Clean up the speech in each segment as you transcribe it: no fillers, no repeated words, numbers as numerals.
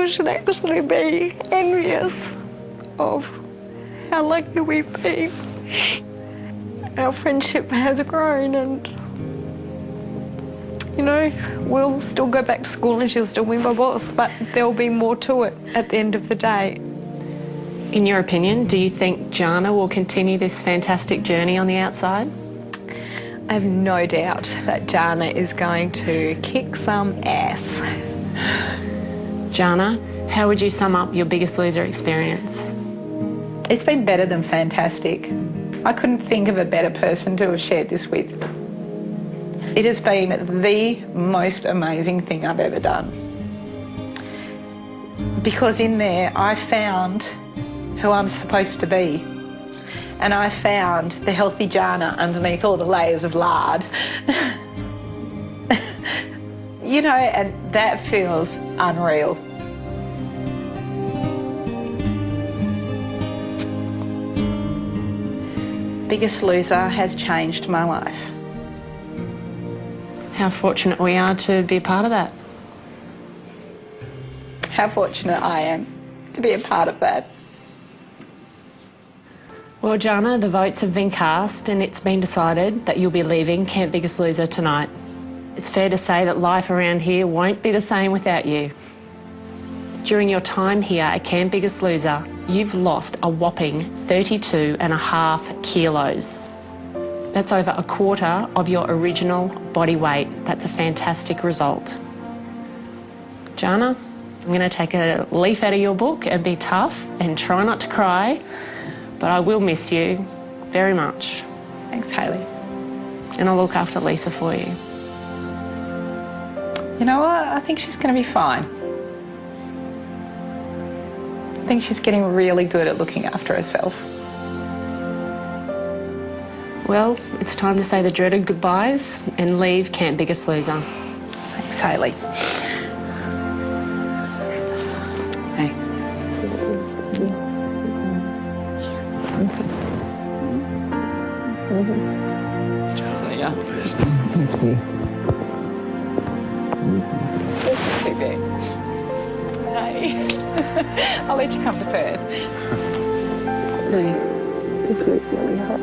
people should actually be envious of how lucky we've been. Our friendship has grown and, you know, we'll still go back to school and she'll still be my boss, but there'll be more to it at the end of the day. In your opinion, do you think Jana will continue this fantastic journey on the outside? I have no doubt that Jana is going to kick some ass. Jana, how would you sum up your Biggest Loser experience? It's been better than fantastic. I couldn't think of a better person to have shared this with. It has been the most amazing thing I've ever done. Because in there I found who I'm supposed to be. And I found the healthy Jana underneath all the layers of lard. You know, and that feels unreal. Biggest Loser has changed my life. How fortunate we are to be a part of that. How fortunate I am to be a part of that. Well, Jana, the votes have been cast and it's been decided that you'll be leaving Camp Biggest Loser tonight. It's fair to say that life around here won't be the same without you. During your time here at Camp Biggest Loser, you've lost a whopping 32.5 kilos. That's over a quarter of your original body weight. That's a fantastic result. Jana, I'm going to take a leaf out of your book and be tough and try not to cry, but I will miss you very much. Thanks, Hayley. And I'll look after Lisa for you. You know what? I think she's going to be fine. I think she's getting really good at looking after herself. Well, it's time to say the dreaded goodbyes and leave Camp Biggest Loser. Thanks, Hayley. Hey. Yeah. Best. Thank you. Big. Hey. I'll let you come to Perth. No, it's really hard.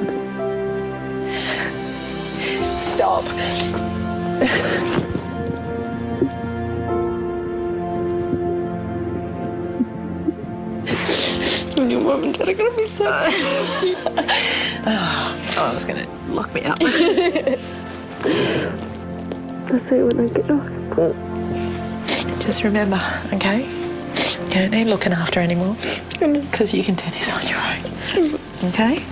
Stop. Your mum and dad are going to be so happy. Oh, I was going to lock me up. I'll see you when I get off. Just remember, okay? You don't need looking after anymore because you can do this on your own. Okay?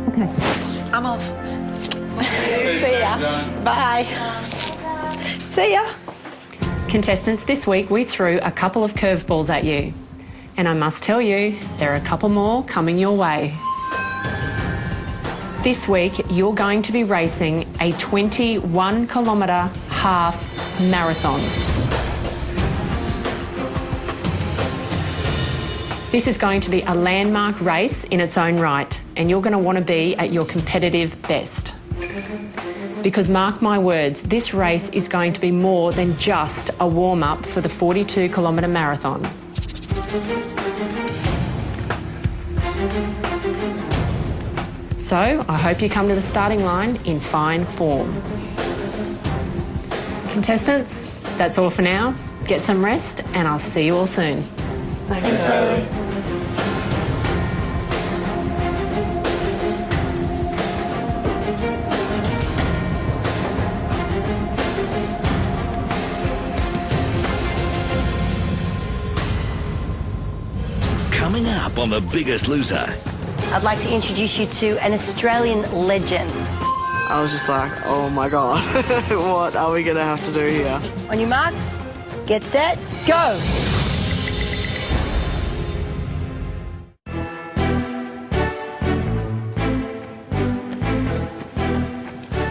Okay. I'm off. See ya. Bye. See ya. Contestants, this week we threw a couple of curveballs at you. And I must tell you, there are a couple more coming your way. This week, you're going to be racing a 21-kilometre half marathon. This is going to be a landmark race in its own right, and you're going to want to be at your competitive best. Because mark my words, this race is going to be more than just a warm-up for the 42-kilometre marathon. So, I hope you come to the starting line in fine form. Contestants, that's all for now. Get some rest and I'll see you all soon. Thanks, Hayley. Coming up on The Biggest Loser. I'd like to introduce you to an Australian legend. I was just like, oh my God, what are we going to have to do here? On your marks, get set, go!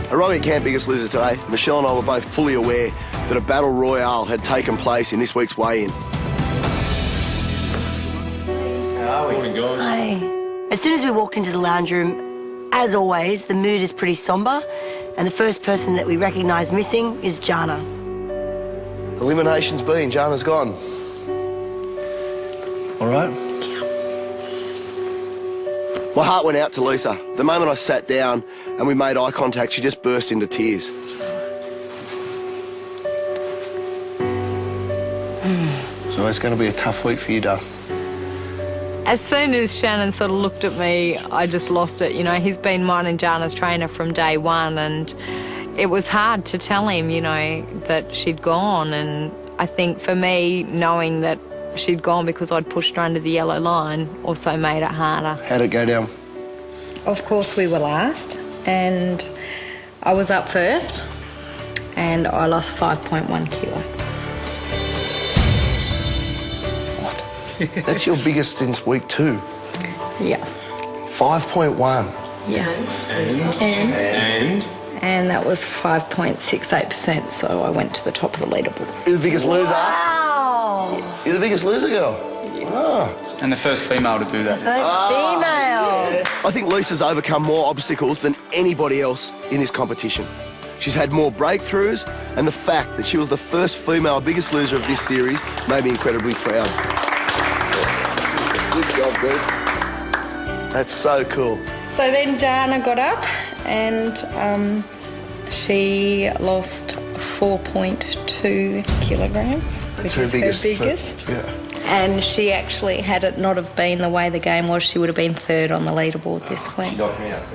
Arriving at Camp Biggest Loser today, Michelle and I were both fully aware that a battle royale had taken place in this week's weigh-in. How are we? Morning, guys. Hi. As soon as we walked into the lounge room, as always, the mood is pretty sombre, and the first person that we recognise missing is Jana. Elimination's been. Jana's gone. All right? My heart went out to Lisa. The moment I sat down and we made eye contact, she just burst into tears. So it's going to be a tough week for you, Duff. As soon as Shannon sort of looked at me, I just lost it. You know, he's been mine and Jana's trainer from day one, and it was hard to tell him, you know, that she'd gone. And I think for me, knowing that she'd gone because I'd pushed her under the yellow line also made it harder. How'd it go down? Of course, we were last, and I was up first, and I lost 5.1 kilos. That's your biggest since week 2. Yeah. 5.1. Yeah. And that was 5.68%, so I went to the top of the leaderboard. You're the biggest loser? Wow. You're the biggest loser, girl? Yeah. Oh. And the first female to do that. First female. I think Lisa's overcome more obstacles than anybody else in this competition. She's had more breakthroughs, and the fact that she was the first female biggest loser of this series made me incredibly proud. Good job, dude. That's so cool. So then Jana got up, and she lost 4.2 kilograms, which is her biggest. Yeah. And she actually, had it not have been the way the game was, she would have been third on the leaderboard this week.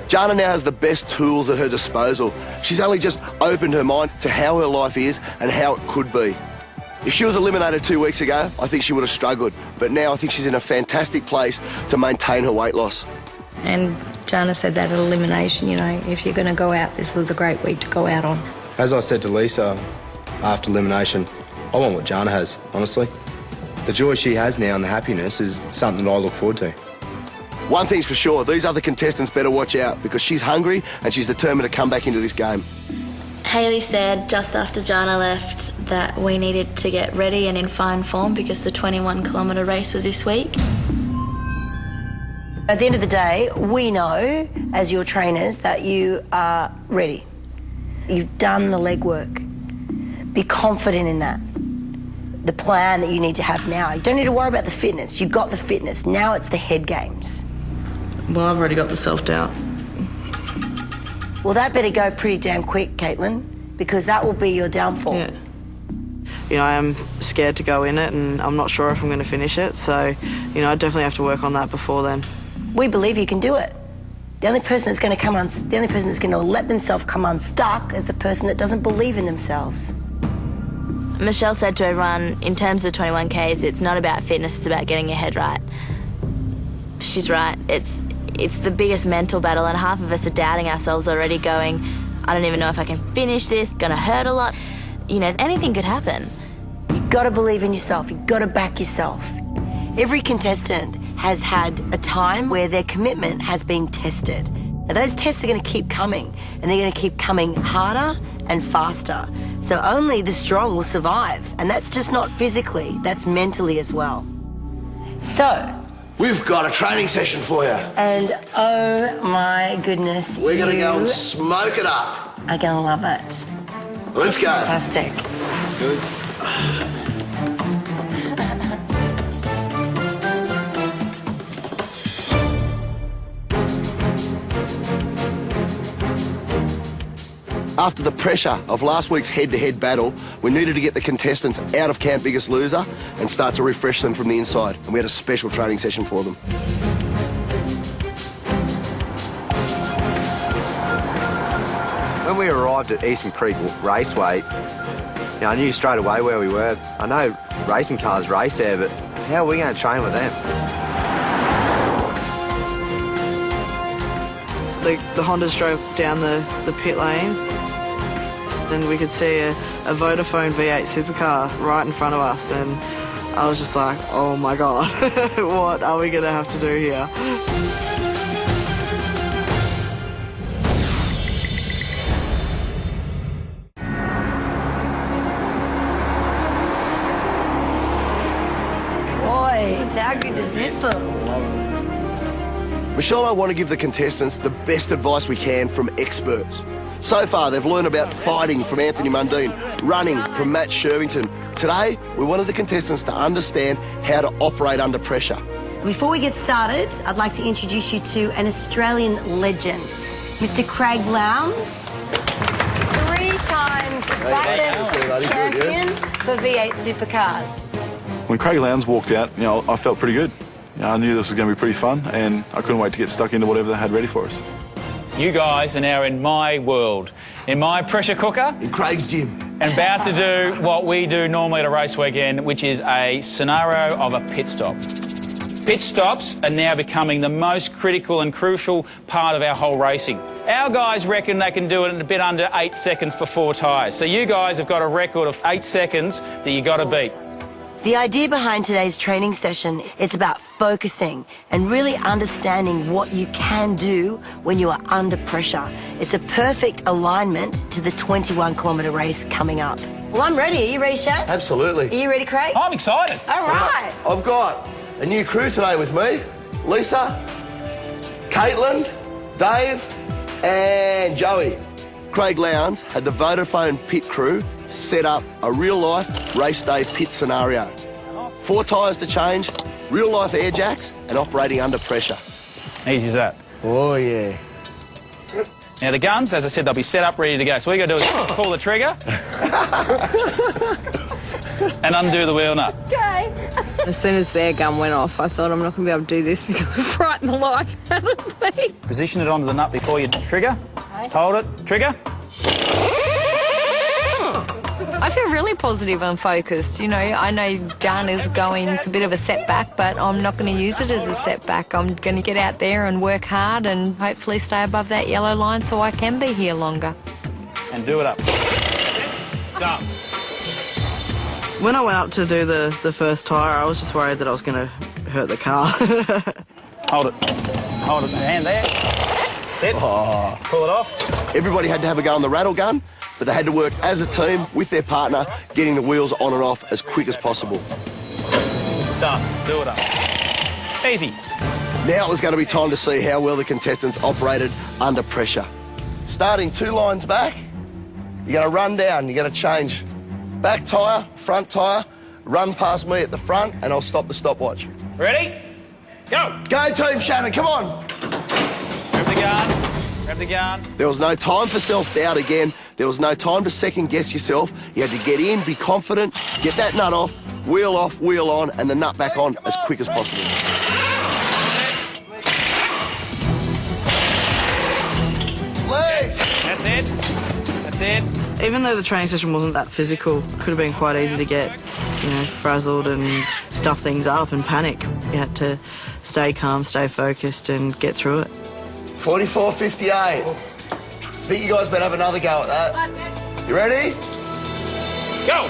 Jana now has the best tools at her disposal. She's only just opened her mind to how her life is and how it could be. If she was eliminated 2 weeks ago, I think she would have struggled. But now I think she's in a fantastic place to maintain her weight loss. And Jana said that at elimination, you know, if you're going to go out, this was a great week to go out on. As I said to Lisa after elimination, I want what Jana has, honestly. The joy she has now and the happiness is something that I look forward to. One thing's for sure, these other contestants better watch out because she's hungry and she's determined to come back into this game. Hayley said just after Jana left that we needed to get ready and in fine form because the 21-kilometre race was this week. At the end of the day, we know, as your trainers, that you are ready. You've done the legwork. Be confident in that. The plan that you need to have now. You don't need to worry about the fitness. You've got the fitness. Now it's the head games. Well, I've already got the self-doubt. Well, that better go pretty damn quick, Caitlin, because that will be your downfall. Yeah. You know, I am scared to go in it, and I'm not sure if I'm going to finish it. So, you know, I definitely have to work on that before then. We believe you can do it. The only person that's going to let themselves come unstuck is the person that doesn't believe in themselves. Michelle said to everyone, in terms of 21Ks, it's not about fitness, it's about getting your head right. She's right. It's the biggest mental battle, and half of us are doubting ourselves already, going, I don't even know if I can finish this, gonna hurt a lot. You know, anything could happen. You've got to believe in yourself. You've got to back yourself. Every contestant has had a time where their commitment has been tested. Now, those tests are going to keep coming, and they're going to keep coming harder and faster. So only the strong will survive, and that's just not physically, that's mentally as well. So, We've got a training session for you. and oh my goodness, We're going to go and you smoke it up. are going to love it. Let's go. Fantastic. Good. After the pressure of last week's head-to-head battle, we needed to get the contestants out of Camp Biggest Loser and start to refresh them from the inside. And we had a special training session for them. When we arrived at Eastern Creek Raceway, I knew straight away where we were. I know racing cars race there, but how are we going to train with them? The Hondas drove down the pit lanes, and we could see a Vodafone V8 supercar right in front of us, and I was just like, oh my God, what are we going to have to do here? Boy, how good does this look? Michelle and I want to give the contestants the best advice we can from experts. So far, they've learned about fighting from Anthony Mundine, running from Matt Shervington, Today, we wanted the contestants to understand how to operate under pressure. Before we get started, I'd like to introduce you to an Australian legend, Mr. Craig Lowndes, 3 times Bathurst champion for V8 Supercars. When Craig Lowndes walked out, you know, I felt pretty good. You know, I knew this was going to be pretty fun, and I couldn't wait to get stuck into whatever they had ready for us. You guys are now in my world, in my pressure cooker. In Craig's gym. And about to do what we do normally at a race weekend, which is a scenario of a pit stop. Pit stops are now becoming the most critical and crucial part of our whole racing. Our guys reckon they can do it in a bit under 8 seconds for 4 tyres. So you guys have got a record of 8 seconds that you got to beat. The idea behind today's training session, it's about focusing and really understanding what you can do when you are under pressure. It's a perfect alignment to the 21-kilometre race coming up. Well, I'm ready. Are you ready, Shan? Absolutely. Are you ready, Craig? I'm excited. All right. I've got a new crew today with me. Lisa, Caitlin, Dave and Joey. Craig Lowndes had the Vodafone pit crew set up a real-life race day pit scenario. 4 tyres to change, real-life air jacks and operating under pressure. Easy as that. Oh, yeah. Now, the guns, as I said, they'll be set up, ready to go. So all you got to do is pull the trigger and undo the wheel nut. Okay. As soon as their gun went off, I thought I'm not going to be able to do this because it frightened the life out of me. Position it onto the nut before you trigger. Okay. Hold it, trigger. I feel really positive and focused. You know, I know Jana's going, it's a bit of a setback, but I'm not going to use it as a setback. I'm going to get out there and work hard and hopefully stay above that yellow line so I can be here longer. And do it up. Done. When I went up to do the first tyre, I was just worried that I was going to hurt the car. Hold it. Hold it. Hand there. Sit. Oh. Pull it off. Everybody had to have a go on the rattle gun, but they had to work as a team with their partner, getting the wheels on and off as quick as possible. Done. Do it up. Easy. Now it was going to be time to see how well the contestants operated under pressure. Starting 2 lines back, you're going to run down, you're going to change back tyre, front tyre, run past me at the front and I'll stop the stopwatch. Ready? Go. Go team Shannon, come on. Grab the gun. Grab the gun. There was no time for self-doubt again. There was no time to second-guess yourself. You had to get in, be confident, get that nut off, wheel on, and the nut back on as quick as possible. Please. That's it. That's it. Even though the training session wasn't that physical, it could have been quite easy to get, you know, frazzled and stuff things up and panic. You had to stay calm, stay focused and get through it. 44.58. I think you guys better have another go at that. You ready? Go!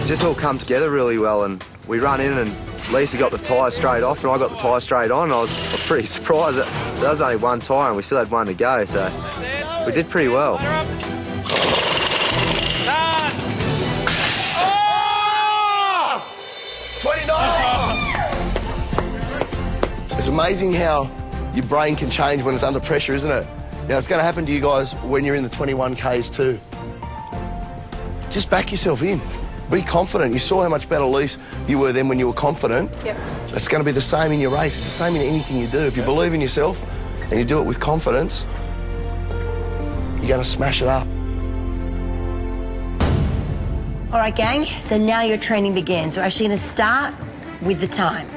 It just all come together really well, and we run in and Lisa got the tyre straight off and I got the tyre straight on. And I was pretty surprised that there was only 1 tyre and we still had 1 to go, so we did pretty well. Done! Oh! 29! It's amazing how your brain can change when it's under pressure, isn't it? Now, it's going to happen to you guys when you're in the 21Ks too. Just back yourself in. Be confident. You saw how much better, Lise, you were then when you were confident. Yep. It's going to be the same in your race. It's the same in anything you do. If you believe in yourself and you do it with confidence, you're going to smash it up. All right, gang, so now your training begins. We're actually going to start with the time.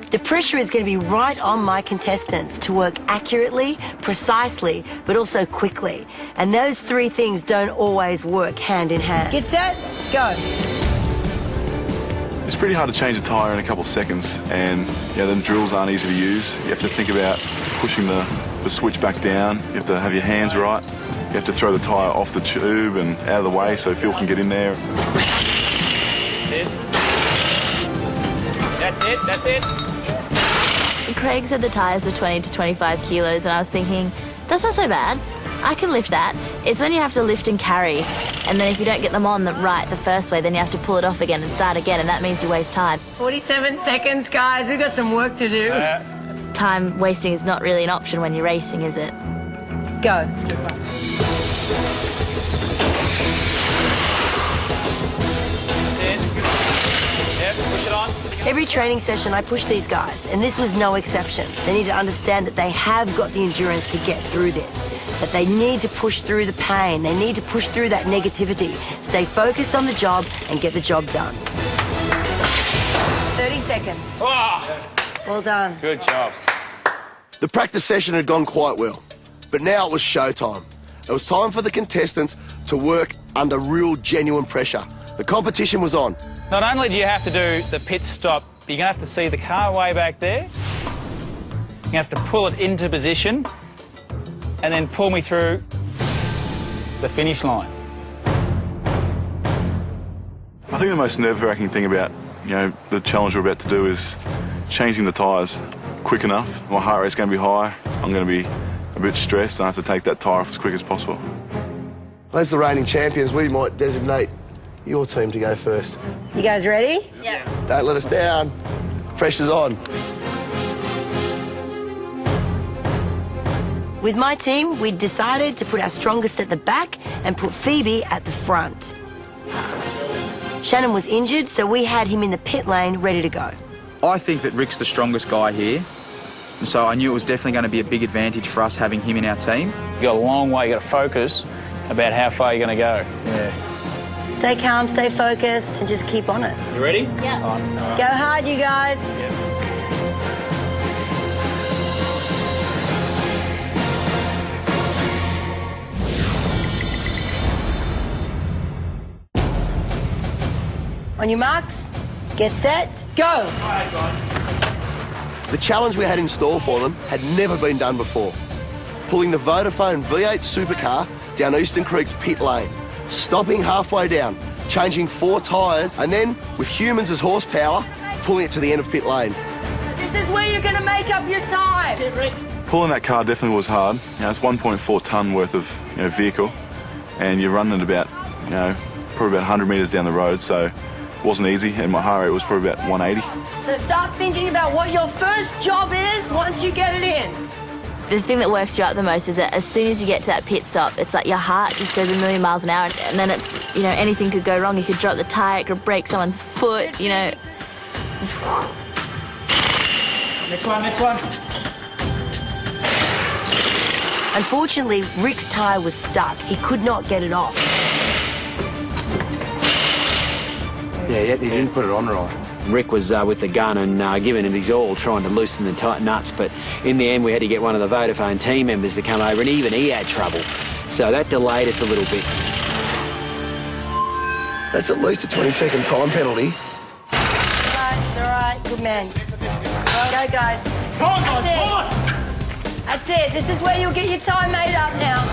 The pressure is going to be right on my contestants to work accurately, precisely, but also quickly. And those 3 things don't always work hand in hand. Get set, go. It's pretty hard to change a tyre in a couple of seconds, and the drills aren't easy to use. You have to think about pushing the switch back down. You have to have your hands right. You have to throw the tyre off the tube and out of the way so fuel can get in there. That's it. That's it. Craig said the tyres were 20 to 25 kilos, and I was thinking, that's not so bad. I can lift that. It's when you have to lift and carry, and then if you don't get them on the first way, then you have to pull it off again and start again, and that means you waste time. 47 seconds, guys. We've got some work to do. Time wasting is not really an option when you're racing, is it? Go. Every training session I push these guys, and this was no exception. They need to understand that they have got the endurance to get through this, that they need to push through the pain, they need to push through that negativity, stay focused on the job and get the job done. 30 seconds. Well done. Good job. The practice session had gone quite well, but now it was showtime. It was time for the contestants to work under real, genuine pressure. The competition was on. Not only do you have to do the pit stop, you're going to have to see the car way back there. You have to pull it into position and then pull me through the finish line. I think the most nerve-wracking thing about, the challenge we're about to do is changing the tyres quick enough. My heart rate's going to be high. I'm going to be a bit stressed, and I have to take that tyre off as quick as possible. As the reigning champions, we might designate your team to go first. You guys ready? Yeah. Don't let us down. Pressure's on. With my team, we decided to put our strongest at the back and put Phoebe at the front. Shannon was injured, so we had him in the pit lane ready to go. I think that Rick's the strongest guy here, and so I knew it was definitely going to be a big advantage for us having him in our team. You've got a long way, you've got to focus about how far you're going to go. Yeah. Stay calm, stay focused, and just keep on it. You ready? Yeah. Go hard, you guys. On your marks, get set, go. The challenge we had in store for them had never been done before. Pulling the Vodafone V8 supercar down Eastern Creek's pit lane, stopping halfway down, changing 4 tyres, and then, with humans as horsepower, pulling it to the end of pit lane. This is where you're going to make up your time. Pulling that car definitely was hard. It's 1.4 tonne worth of vehicle, and you're running at about, probably about 100 metres down the road, so it wasn't easy, and my heart rate was probably about 180. So start thinking about what your first job is once you get it in. The thing that works you up the most is that as soon as you get to that pit stop, it's like your heart just goes a million miles an hour, and then it's, anything could go wrong. You could drop the tyre, it could break someone's foot, It's... Next one. Unfortunately, Rick's tyre was stuck. He could not get it off. Yeah, he didn't put it on right. Rick was with the gun and giving it his all, trying to loosen the tight nuts, but in the end we had to get one of the Vodafone team members to come over, and even he had trouble. So that delayed us a little bit. That's at least a 20-second time penalty. All right, good man. Go, guys. Come on, guys, come on! That's it. This is where you'll get your time made up now.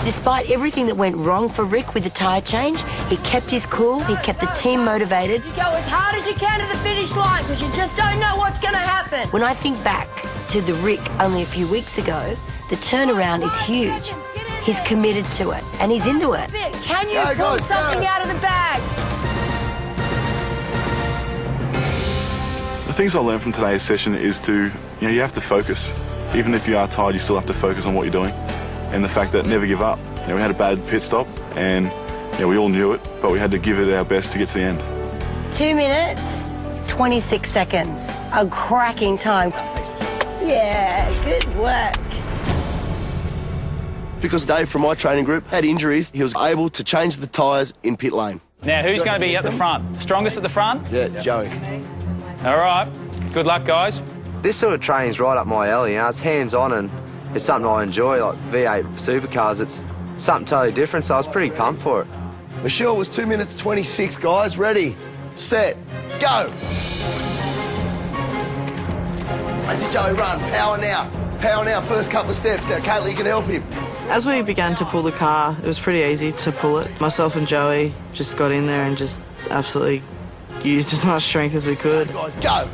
Despite everything that went wrong for Rick with the tyre change, he kept his cool, he kept the team motivated. You go as hard as you can to the finish line because you just don't know what's going to happen. When I think back to the Rick only a few weeks ago, the turnaround is huge. He's committed to it, and he's into it. Can you pull something out of the bag? The things I learned from today's session is to, you have to focus. Even if you are tired, you still have to focus on what you're doing. And the fact that never give up. We had a bad pit stop, and we all knew it, but we had to give it our best to get to the end. 2 minutes, 26 seconds. A cracking time. Yeah, good work. Because Dave from my training group had injuries, he was able to change the tyres in pit lane. Now, who's going to be at the front? Strongest at the front? Yeah, Joey. All right. Good luck, guys. This sort of training's right up my alley. It's hands-on and it's something I enjoy, like V8 supercars. It's something totally different, so I was pretty pumped for it. Michelle was 2 minutes 26, guys. Ready, set, go. That's it, Joey, run. Power now. Power now, first couple of steps. Now, Caitlin, you can help him. As we began to pull the car, it was pretty easy to pull it. Myself and Joey just got in there and just absolutely used as much strength as we could. Guys, go.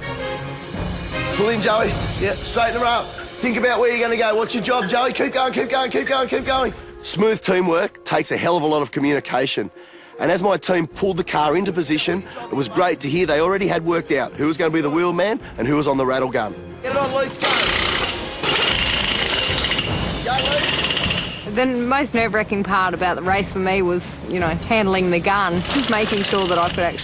Pull in, Joey. Yeah, straighten her up. Think about where you're going to go. What's your job, Joey? Keep going, keep going, keep going, keep going. Smooth teamwork takes a hell of a lot of communication. And as my team pulled the car into position, it was great to hear they already had worked out who was going to be the wheel man and who was on the rattle gun. Get it on, Lise, go. Go, Lise. The most nerve-wracking part about the race for me was, handling the gun, making sure that I could actually